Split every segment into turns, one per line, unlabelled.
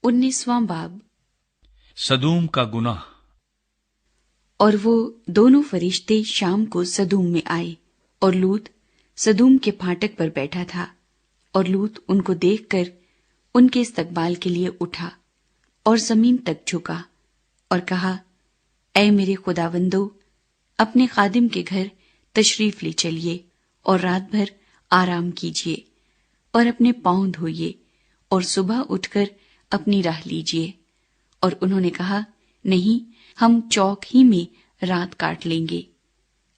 19वां बाब।
सदूम का गुनाह।
और वो दोनों फरिश्ते शाम को सदूम में आए, और लूत सदूम के फाटक पर बैठा था। और लूत उनको देखकर उनके इस्तकबाल के लिए उठा और जमीन तक झुका और कहा, ऐ मेरे खुदावंदो, अपने खादिम के घर तशरीफ ले चलिए और रात भर आराम कीजिए और अपने पांव धोइए और सुबह उठकर अपनी राह लीजिए। और उन्होंने कहा, नहीं, हम चौक ही में रात काट लेंगे।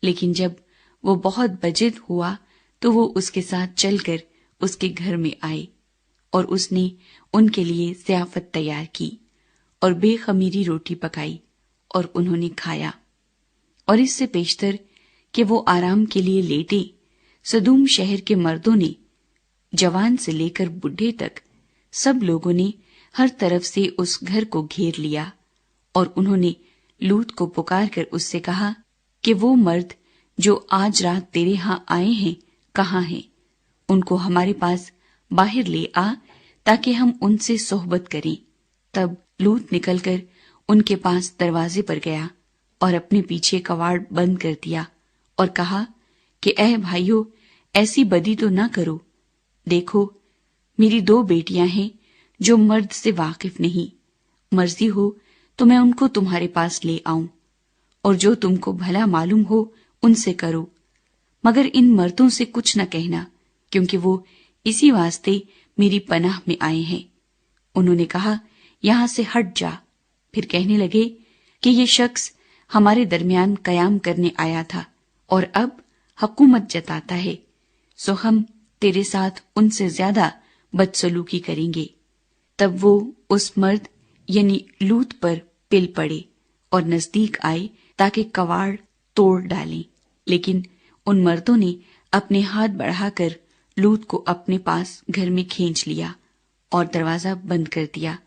लेकिन जब वो बहुत बजिद हुआ तो वो उसके साथ चलकर उसके घर में आए, और उसने उनके लिए ज़ियाफत तैयार की और बेखमीरी रोटी पकाई, और उन्होंने खाया। और इससे पेशतर कि वो आराम के लिए लेटे, सदूम शहर के मर्दों ने, जवान से लेकर बुढ़े तक, सब लोगों ने हर तरफ से उस घर को घेर लिया। और उन्होंने लूत को पुकार कर उससे कहा कि वो मर्द जो आज रात तेरे हां आए हैं कहाँ हैं? उनको हमारे पास बाहर ले आ, ताकि हम उनसे सोहबत करें। तब लूत निकलकर उनके पास दरवाजे पर गया और अपने पीछे कवाड़ बंद कर दिया और कहा कि ऐ भाइयों, ऐसी बदी तो न करो। देखो, मेरी 2 बेटियां हैं जो मर्द से वाकिफ नहीं। मर्जी हो तो मैं उनको तुम्हारे पास ले आऊं, और जो तुमको भला मालूम हो उनसे करो, मगर इन मर्दों से कुछ न कहना, क्योंकि वो इसी वास्ते मेरी पनाह में आए हैं। उन्होंने कहा, यहां से हट जा। फिर कहने लगे कि ये शख्स हमारे दरमियान कयाम करने आया था और अब हुकूमत जताता है, सो हम तेरे साथ उनसे ज्यादा बदसलूकी करेंगे। तब वो उस मर्द यानी लूत पर पिल पड़े और नजदीक आए ताकि कवाड़ तोड़ डालें। लेकिन उन मर्दों ने अपने हाथ बढ़ाकर लूत को अपने पास घर में खींच लिया और दरवाजा बंद कर दिया।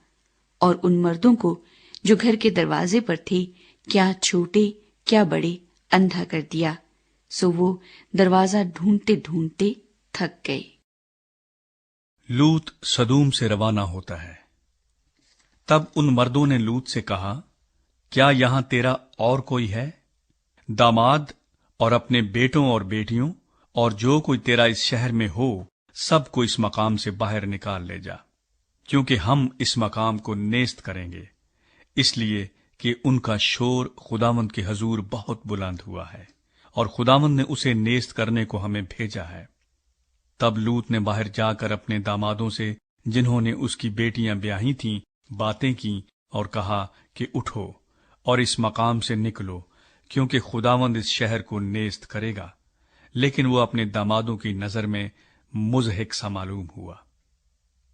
और उन मर्दों को जो घर के दरवाजे पर थे, क्या छोटे क्या बड़े, अंधा कर दिया। सो वो दरवाजा ढूंढते ढूंढते थक गए।
लूत सदूम से रवाना होता है। तब उन मर्दों ने लूत से कहा, क्या यहां तेरा और कोई है? दामाद और अपने बेटों और बेटियों और जो कोई तेरा इस शहर में हो, सबको इस मकाम से बाहर निकाल ले जा, क्योंकि हम इस मकाम को नेस्त करेंगे, इसलिए कि उनका शोर खुदावंद के हजूर बहुत बुलंद हुआ है और खुदावंद ने उसे नेस्त करने को हमें भेजा है। तब लूत ने बाहर जाकर अपने दामादों से, जिन्होंने उसकी बेटियां ब्याही थीं, बातें की और कहा कि उठो और इस मकाम से निकलो, क्योंकि खुदावंद इस शहर को नेस्त करेगा। लेकिन वो अपने दामादों की नजर में मुजहिक सा मालूम हुआ।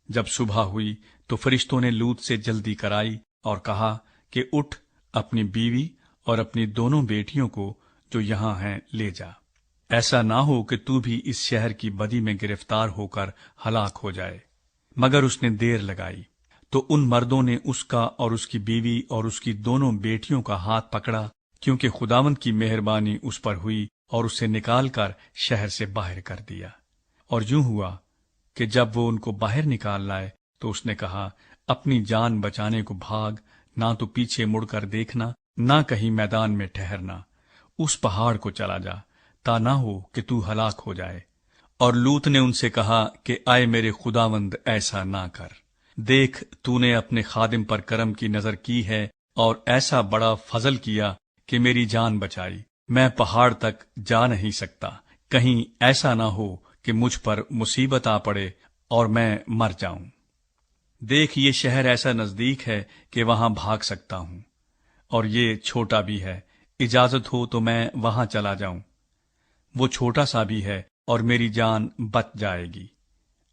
जब सुबह हुई तो फरिश्तों ने लूत से जल्दी कराई और कहा कि उठ, अपनी बीवी और अपनी दोनों बेटियों को जो यहां हैं ले जा। ऐसा ना हो कि तू भी इस शहर की बदी में गिरफ्तार होकर हलाक हो जाए। मगर उसने देर लगाई तो उन मर्दों ने उसका और उसकी बीवी और उसकी दोनों बेटियों का हाथ पकड़ा, क्योंकि खुदावंद की मेहरबानी उस पर हुई और उसे निकालकर शहर से बाहर कर दिया। और यूं हुआ कि जब वो उनको बाहर निकाल लाए तो उसने कहा, अपनी जान बचाने को भाग, ना तो पीछे मुड़कर देखना, ना कहीं मैदान में ठहरना। उस पहाड़ को चला जा, ता ना हो कि तू हलाक हो जाए। और लूत ने उनसे कहा कि आए मेरे खुदावंद, ऐसा ना कर। देख, तूने अपने खादिम पर करम की नजर की है और ऐसा बड़ा फजल किया कि मेरी जान बचाई। मैं पहाड़ तक जा नहीं सकता, कहीं ऐसा ना हो कि मुझ पर मुसीबत आ पड़े और मैं मर जाऊं। देख, ये शहर ऐसा नजदीक है कि वहां भाग सकता हूं, और ये छोटा भी है, इजाजत हो तो मैं वहां चला जाऊं। वो छोटा सा भी है और मेरी जान बच जाएगी।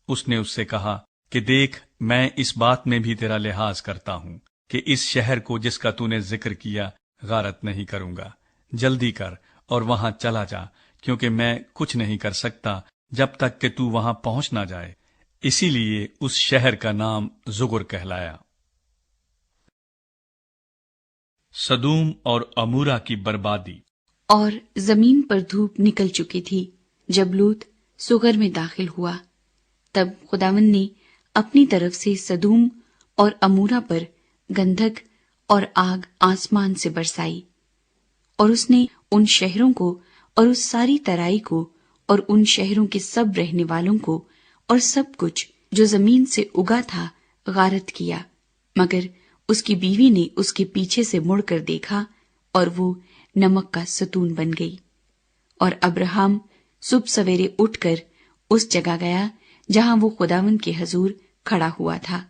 उसने उससे कहा कि देख, मैं इस बात में भी तेरा लिहाज करता हूं कि इस शहर को जिसका तूने जिक्र किया गारत नहीं करूंगा। जल्दी कर और वहां चला जा, क्योंकि मैं कुछ नहीं कर सकता जब तक कि तू वहां पहुंच ना जाए। इसीलिए उस शहर का नाम जुगर कहलाया। सदूम और अमूरा की बर्बादी।
और जमीन पर धूप निकल चुकी थी जब लूत सुगर में दाखिल हुआ। तब खुदावंद ने अपनी तरफ से सदूम اور امورا پر گندھک اور آگ آسمان سے برسائی، اور اس نے ان شہروں کو اور اس ساری ترائی کو اور ان شہروں کے سب رہنے والوں کو اور سب کچھ جو زمین سے اگا تھا غارت کیا، مگر اس کی بیوی نے اس کے پیچھے سے مڑ کر دیکھا اور وہ نمک کا ستون بن گئی۔ اور ابراہم صبح سویرے اٹھ کر اس جگہ گیا جہاں وہ خداوند کے حضور کھڑا ہوا تھا،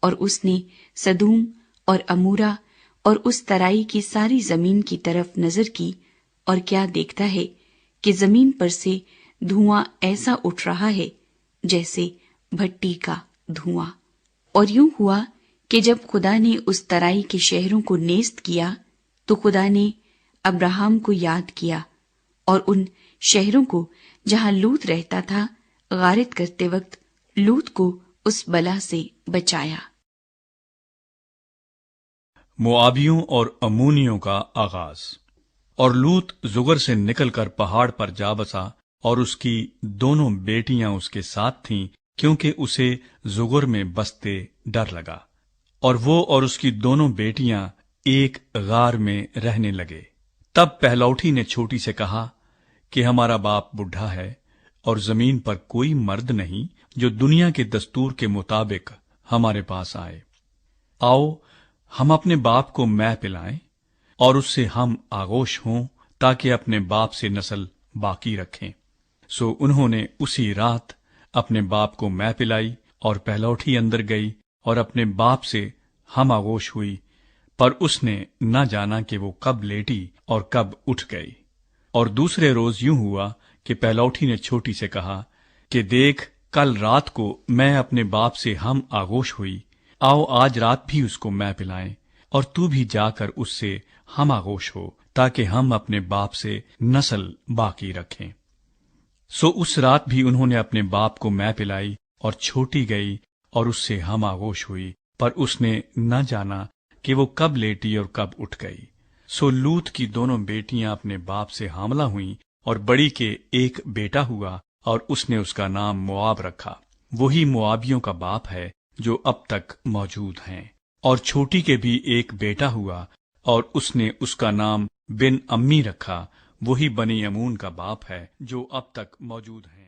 اور اس نے سدوم اور امورا اور اس ترائی کی ساری زمین کی طرف نظر کی، اور کیا دیکھتا ہے کہ زمین پر سے دھواں ایسا اٹھ رہا ہے جیسے بھٹی کا دھواں۔ اور یوں ہوا کہ جب خدا نے اس ترائی کے شہروں کو نیست کیا تو خدا نے ابراہم کو یاد کیا اور ان شہروں کو جہاں لوط رہتا تھا غارت کرتے وقت لوط کو اس بلا سے بچایا۔
موآبیوں اور امونیوں کا آغاز۔ اور لوط زگر سے نکل کر پہاڑ پر جا بسا، اور اس کی دونوں بیٹیاں اس کے ساتھ تھیں، کیونکہ اسے زگر میں بستے ڈر لگا، اور وہ اور اس کی دونوں بیٹیاں ایک غار میں رہنے لگے۔ تب پہلوٹی نے چھوٹی سے کہا کہ ہمارا باپ بڈھا ہے اور زمین پر کوئی مرد نہیں جو دنیا کے دستور کے مطابق ہمارے پاس آئے۔ آؤ ہم اپنے باپ کو مے پلائیں اور اس سے ہم آغوش ہوں تاکہ اپنے باپ سے نسل باقی رکھیں۔ سو انہوں نے اسی رات اپنے باپ کو مے پلائی، اور پہلوٹی اندر گئی اور اپنے باپ سے ہم آغوش ہوئی، پر اس نے نہ جانا کہ وہ کب لیٹی اور کب اٹھ گئی۔ اور دوسرے روز یوں ہوا کہ پہلوٹی نے چھوٹی سے کہا کہ دیکھ، کل رات کو میں اپنے باپ سے ہم آغوش ہوئی، آؤ آج رات بھی اس کو مے پلائیں، اور تو بھی جا کر اس سے ہم آغوش ہو تاکہ ہم اپنے باپ سے نسل باقی رکھیں۔ سو اس رات بھی انہوں نے اپنے باپ کو مے پلائی، اور چھوٹی گئی اور اس سے ہم آغوش ہوئی، پر اس نے نہ جانا کہ وہ کب لیٹی اور کب اٹھ گئی۔ سو لوط کی دونوں بیٹیاں اپنے باپ سے حاملہ ہوئیں، اور بڑی کے ایک بیٹا ہوا، اور اس نے اس کا نام موآب رکھا، وہی موآبیوں کا باپ ہے جو اب تک موجود ہیں۔ اور چھوٹی کے بھی ایک بیٹا ہوا، اور اس نے اس کا نام بن امی رکھا، وہی بنی امون کا باپ ہے جو اب تک موجود ہیں۔